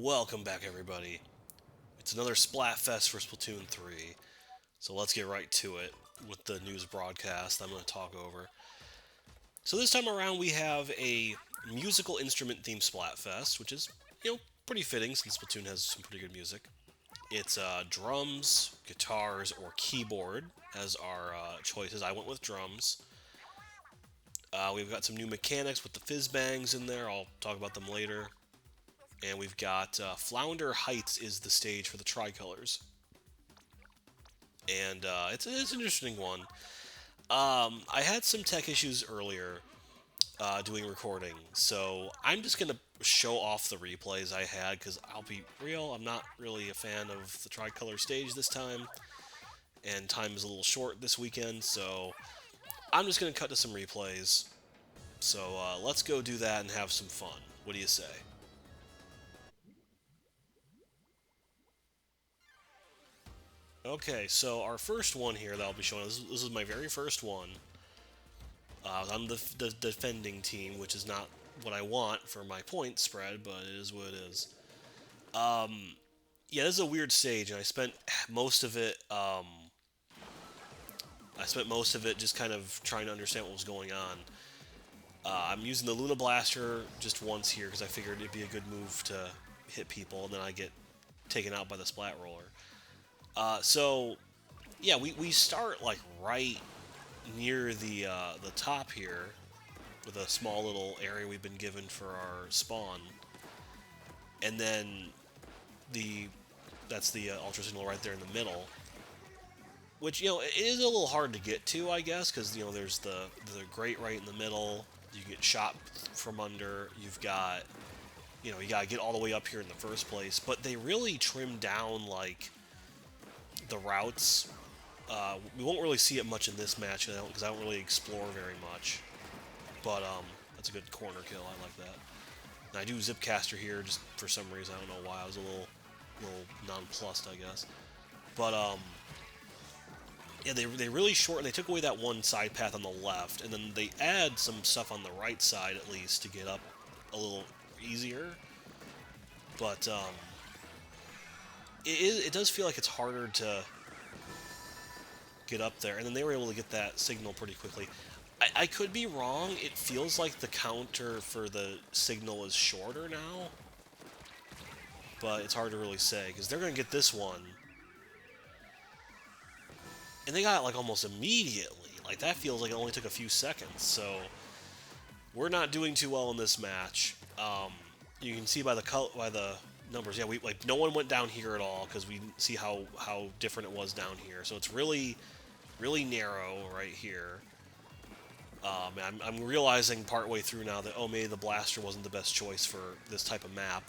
Welcome back, everybody. It's another Splatfest for Splatoon 3, so let's get right to it with the news broadcast I'm going to talk over. So this time around, we have a musical instrument themed Splatfest, which is, pretty fitting since Splatoon has some pretty good music. It's drums, guitars, or keyboard as our choices. I went with drums. We've got some new mechanics with the Fizzbangs in there. I'll talk about them later. And we've got Flounder Heights is the stage for the Tricolors, and it's an interesting one. I had some tech issues earlier doing recording, so I'm just gonna show off the replays I had because I'll be real, I'm not really a fan of the Tricolor stage this time, and time is a little short this weekend, so I'm just gonna cut to some replays. So let's go do that and have some fun. What do you say? Okay, so our first one here that I'll be showing, this is my very first one. I'm the defending team, which is not what I want for my point spread, but it is what it is. Yeah, this is a weird stage, and most of it. I spent most of it just kind of trying to understand what was going on. I'm using the Luna Blaster just once here because I figured it'd be a good move to hit people, and then I get taken out by the Splat Roller. So yeah, we start like right near the top here with a small little area we've been given for our spawn, and then the that's the ultra signal right there in the middle, which it is a little hard to get to, I guess, because there's the grate right in the middle. You get shot from under. You've got you gotta get all the way up here in the first place, but they really trim down like the routes. We won't really see it much in this match because I don't really explore very much. But that's a good corner kill. I like that. And I do Zipcaster here just for some reason. I don't know why. I was a little nonplussed, I guess. But yeah, they really shorten. They took away that one side path on the left, and then they add some stuff on the right side at least to get up a little easier. But it does feel like it's harder to get up there, and then they were able to get that signal pretty quickly. I could be wrong. It feels like the counter for the signal is shorter now, but it's hard to really say because they're going to get this one, and they got it like almost immediately. Like that feels like it only took a few seconds. So we're not doing too well in this match. You can see by the numbers. Yeah, we like no one went down here at all because we see how different it was down here. So it's really narrow right here. I'm realizing partway through now that, maybe the blaster wasn't the best choice for this type of map,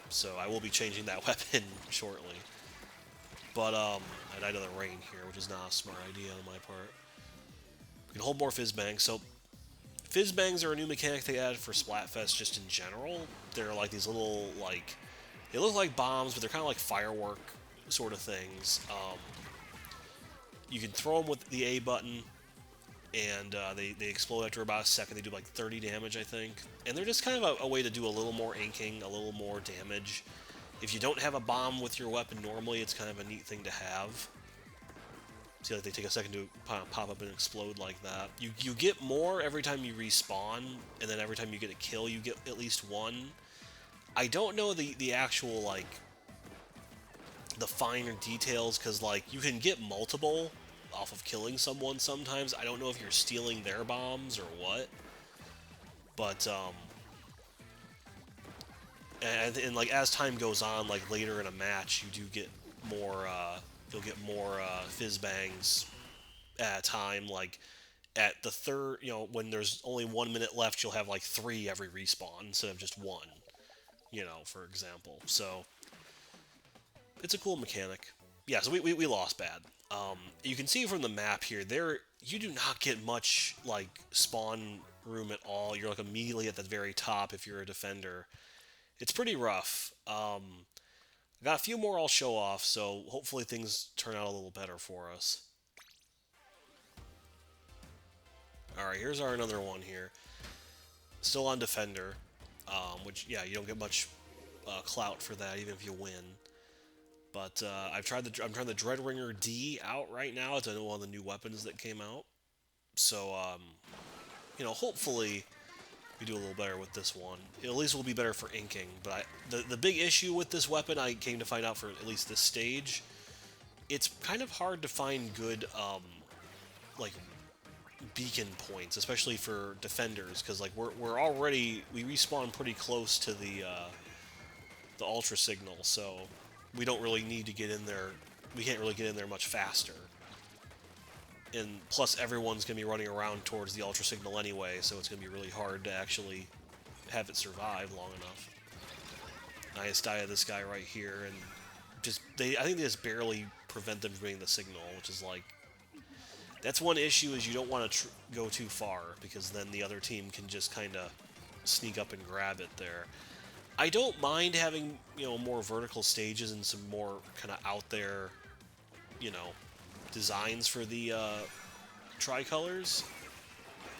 so I will be changing that weapon shortly. But, I died of the rain here, which is not a smart idea on my part. We can hold more Fizzbangs. So, Fizzbangs are a new mechanic they added for Splatfest just in general. They're like these little, like, they look like bombs, but they're kind of like firework sort of things. You can throw them with the A button, and they explode after about a second. They do like 30 damage, I think. And they're just kind of a way to do a little more inking, a little more damage. If you don't have a bomb with your weapon normally, it's kind of a neat thing to have. See, like they take a second to pop up and explode like that. You get more every time you respawn, and then every time you get a kill, you get at least one. I don't know the actual, like, the finer details, because, like, you can get multiple off of killing someone sometimes. I don't know if you're stealing their bombs or what. But, and like, as time goes on, like, later in a match, you do get more, you'll get more, Fizzbangs at a time. Like, at the third, when there's only 1 minute left, you'll have, like, 3 every respawn instead of just 1, for example. So, it's a cool mechanic. Yeah, so we lost bad. You can see from the map here, you do not get much, like, spawn room at all. You're, like, immediately at the very top if you're a defender. It's pretty rough. I got a few more I'll show off, so hopefully things turn out a little better for us. Alright, here's our another one here. Still on defender, which, yeah, you don't get much clout for that, even if you win. But I'm trying the Dreadringer D out right now. It's one of the new weapons that came out. So hopefully we do a little better with this one. At least we'll be better for inking. But the big issue with this weapon, I came to find out for at least this stage, it's kind of hard to find good like beacon points, especially for defenders, because like we respawn pretty close to the ultra signal, so we don't really need to get in there. We can't really get in there much faster. And plus, everyone's going to be running around towards the ultra signal anyway, so it's going to be really hard to actually have it survive long enough. Nice die of this guy right here, and I think they just barely prevent them from getting the signal, which is like, that's one issue, is you don't want to go too far, because then the other team can just kind of sneak up and grab it there. I don't mind having, more vertical stages and some more kind of out there, designs for the Tricolors,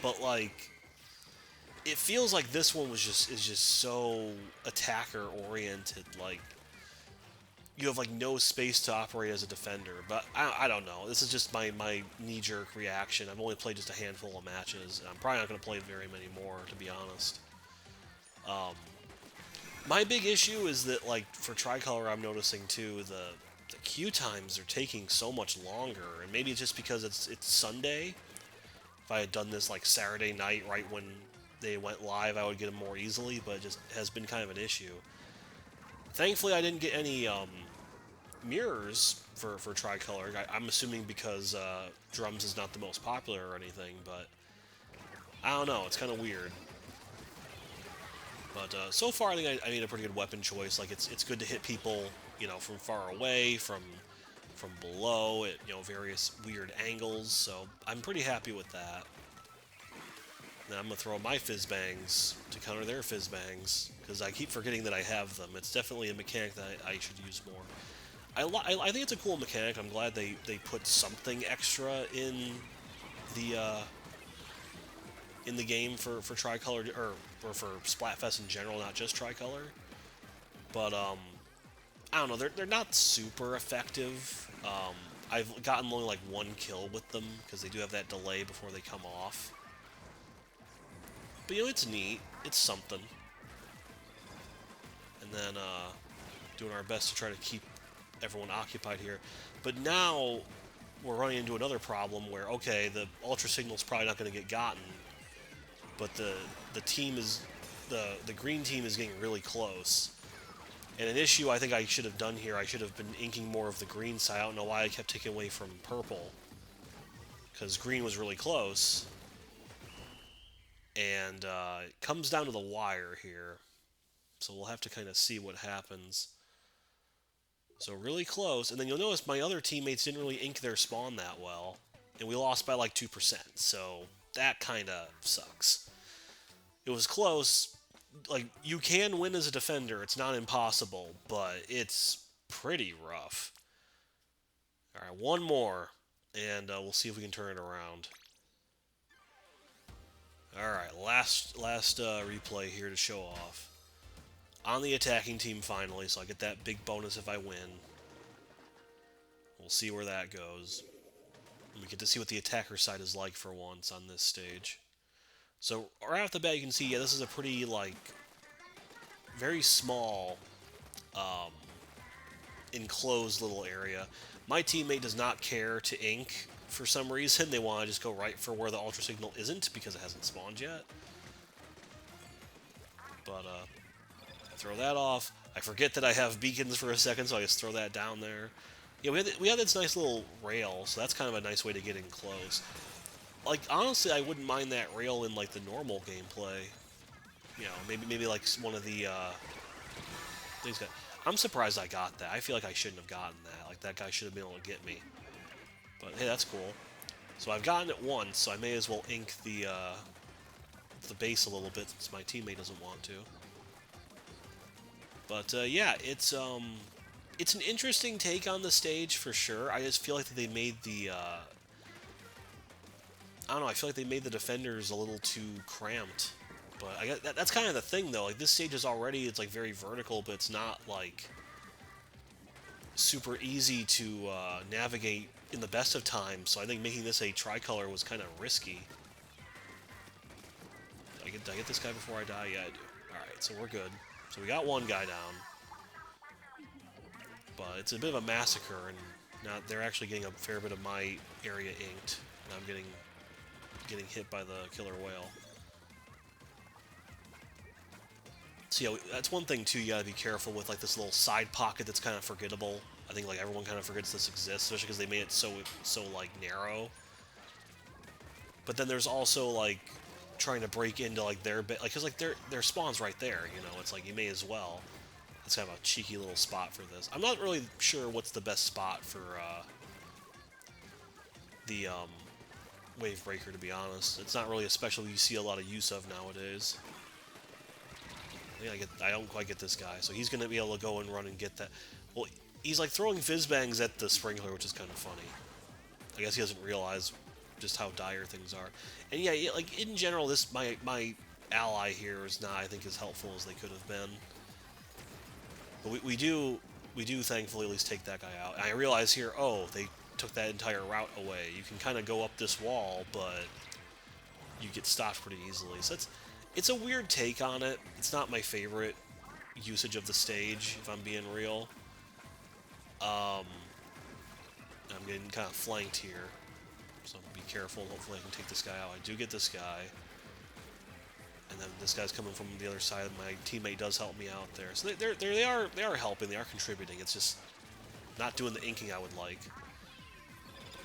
but like, it feels like this one is just so attacker oriented. Like, you have like no space to operate as a defender. But I don't know. This is just my knee-jerk reaction. I've only played just a handful of matches, and I'm probably not going to play very many more, to be honest. My big issue is that, like, for Tricolor, I'm noticing too, the queue times are taking so much longer, and maybe it's just because it's Sunday. If I had done this like Saturday night, right when they went live, I would get them more easily, but it just has been kind of an issue. Thankfully, I didn't get any mirrors for Tricolor. I'm assuming because drums is not the most popular or anything, but I don't know. It's kind of weird. But so far, I think I made a pretty good weapon choice. Like, it's good to hit people, from far away, from below, at various weird angles. So I'm pretty happy with that. Now I'm gonna throw my Fizzbangs to counter their Fizzbangs, because I keep forgetting that I have them. It's definitely a mechanic that I should use more. I think it's a cool mechanic. I'm glad they put something extra in the game for Tricolor, or for Splatfest in general, not just Tricolor. But I don't know, they're not super effective. I've gotten only like one kill with them, because they do have that delay before they come off. But it's neat. It's something. And then doing our best to try to keep everyone occupied here. But now we're running into another problem where, okay, the ultra signal's probably not going to get gotten, but the green team is getting really close. And an issue I think I should have done here, I should have been inking more of the green side. I don't know why I kept taking away from purple, because green was really close. And it comes down to the wire here, so we'll have to kind of see what happens. So really close, and then you'll notice my other teammates didn't really ink their spawn that well, and we lost by like 2%, so that kind of sucks. It was close. Like, you can win as a defender, it's not impossible, but it's pretty rough. Alright, one more, and we'll see if we can turn it around. Alright, last replay here to show off. On the attacking team finally, so I get that big bonus if I win. We'll see where that goes. We get to see what the attacker side is like for once on this stage. So right off the bat you can see, yeah, this is a pretty, like, very small, enclosed little area. My teammate does not care to ink for some reason. They want to just go right for where the ultra signal isn't, because it hasn't spawned yet. But throw that off. I forget that I have beacons for a second, so I just throw that down there. Yeah, we have this nice little rail, so that's kind of a nice way to get in close. Like, honestly, I wouldn't mind that rail in, like, the normal gameplay. Maybe like one of the things. I'm surprised I got that. I feel like I shouldn't have gotten that. Like, that guy should have been able to get me. But hey, that's cool. So I've gotten it once, so I may as well ink the base a little bit, since my teammate doesn't want to. But yeah, it's an interesting take on the stage for sure. I just feel like they made the I don't know. I feel like they made the defenders a little too cramped But I guess that's kind of the thing, though. Like, this stage is already, it's, like, very vertical, but it's not, like, super easy to navigate in the best of times. So I think making this a tricolor was kind of risky. Did I get this guy before I die? Yeah, I do. Alright, so we're good. So we got one guy down. But it's a bit of a massacre, and now they're actually getting a fair bit of my area inked. And I'm getting hit by the killer whale. So yeah, that's one thing too. You gotta be careful with, like, this little side pocket that's kind of forgettable. I think, like, everyone kind of forgets this exists, especially because they made it so like narrow. But then there's also, like, trying to break into, like, their bit, like, because, like, their spawn's right there. You know, it's like you may as well. It's kind of a cheeky little spot for this. I'm not really sure what's the best spot for the wave breaker, to be honest. It's not really a special you see a lot of use of nowadays. I don't quite get this guy, so he's going to be able to go and run and get that. Well, he's, like, throwing Fizzbangs at the sprinkler, which is kind of funny. I guess he doesn't realize just how dire things are. And yeah, like, in general, this my ally here is not, I think, as helpful as they could have been. But we do thankfully at least take that guy out. And I realize here, oh, they took that entire route away. You can kind of go up this wall, but you get stopped pretty easily. So it's a weird take on it. It's not my favorite usage of the stage, if I'm being real. I'm getting kind of flanked here, so be careful. Hopefully I can take this guy out. I do get this guy. And then this guy's coming from the other side. My teammate does help me out there. So they are helping. They are contributing. It's just not doing the inking I would like.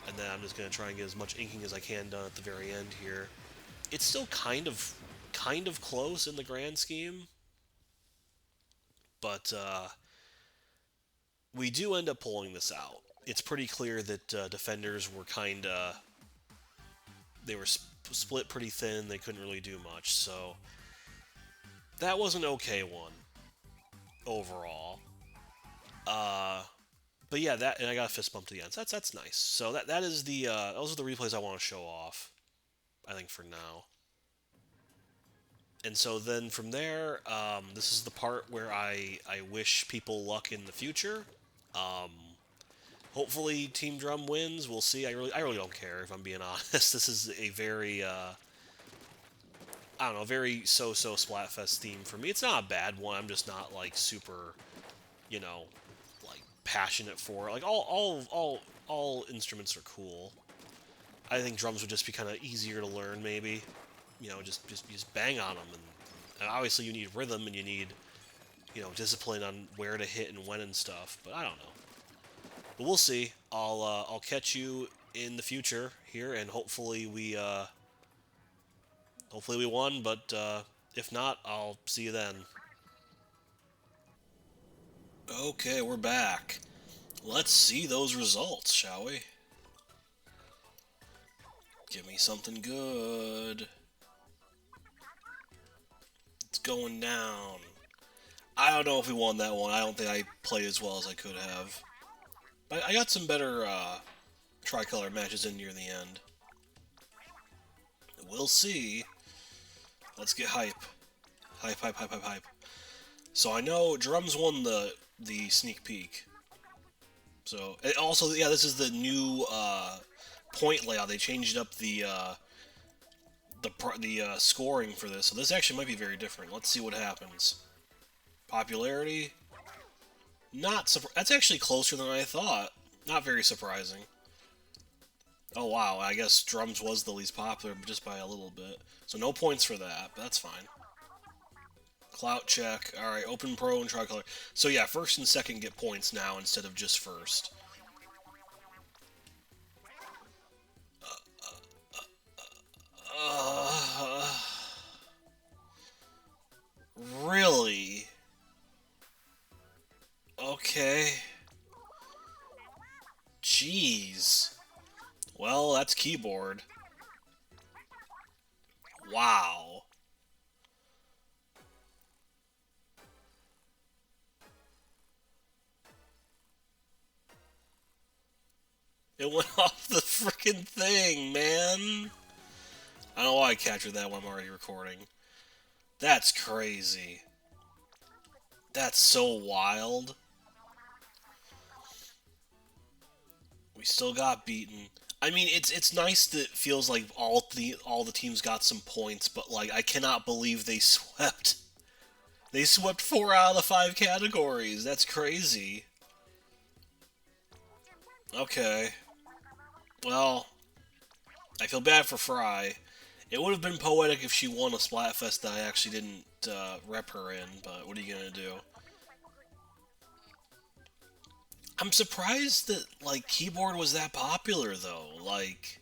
And then I'm just going to try and get as much inking as I can done at the very end here. It's still kind of close in the grand scheme. But we do end up pulling this out. It's pretty clear that defenders were they were split pretty thin. They couldn't really do much. So that was an okay one overall. But yeah, and I got a fist bump to the end. So that's nice. So that is those are the replays I want to show off, I think, for now. And so then from there, this is the part where I wish people luck in the future. Hopefully Team Drum wins. We'll see. I really don't care, if I'm being honest. This is a very I don't know, very so-so Splatfest theme for me. It's not a bad one. I'm just not, like, super, you know, like, passionate for it. Like, all instruments are cool. I think drums would just be kind of easier to learn, maybe. You know, just bang on them, and obviously you need rhythm and you need, you know, discipline on where to hit and when and stuff. But I don't know. But we'll see. I'll catch you in the future here, and hopefully we won. But if not, I'll see you then. Okay, we're back. Let's see those results, shall we? Give me something good. It's going down. I don't know if we won that one. I don't think I played as well as I could have. But I got some better tricolor matches in near the end. We'll see. Let's get hype. Hype. So I know drums won the sneak peek. So also, yeah, this is the new point layout. They changed up the scoring for this, so this actually might be very different. Let's see what happens. Popularity, that's actually closer than I thought. Not very surprising. Oh wow, I guess drums was the least popular, but just by a little bit. So no points for that, but that's fine. Clout check. Alright, open pro and tricolor. So yeah, first and second get points now instead of just first. Really? Okay. Jeez. Well, that's keyboard. Wow. It went off the frickin' thing, man. I don't know why I captured that when I'm already recording. That's crazy. That's so wild. We still got beaten. I mean, it's nice that it feels like all the teams got some points, but like I cannot believe they swept. They swept 4 out of the 5 categories. That's crazy. Okay. Well, I feel bad for Fry. It would have been poetic if she won a Splatfest that I actually didn't rep her in, but what are you gonna do? I'm surprised that like keyboard was that popular though. Like,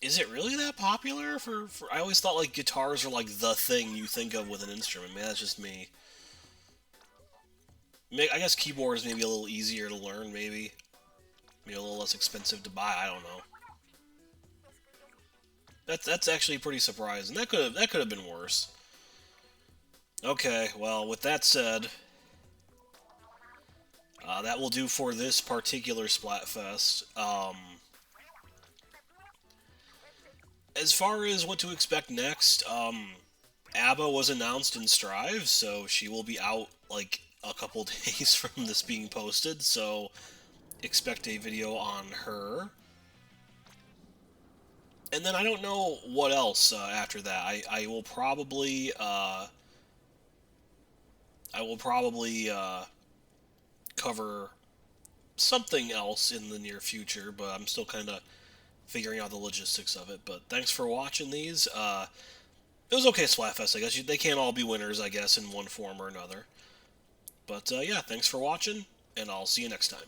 is it really that popular for? I always thought like guitars are like the thing you think of with an instrument. Man, that's just me. I guess keyboard is maybe a little easier to learn. Maybe a little less expensive to buy. I don't know. That's actually pretty surprising. That could have been worse. Okay, well, with that said, that will do for this particular Splatfest. As far as what to expect next, ABBA was announced in Strive, so she will be out like a couple days from this being posted. So expect a video on her. And then I don't know what else after that. I will probably cover something else in the near future, but I'm still kind of figuring out the logistics of it. But thanks for watching these. It was okay, Splatfest. I guess they can't all be winners, I guess, in one form or another. But yeah, thanks for watching, and I'll see you next time.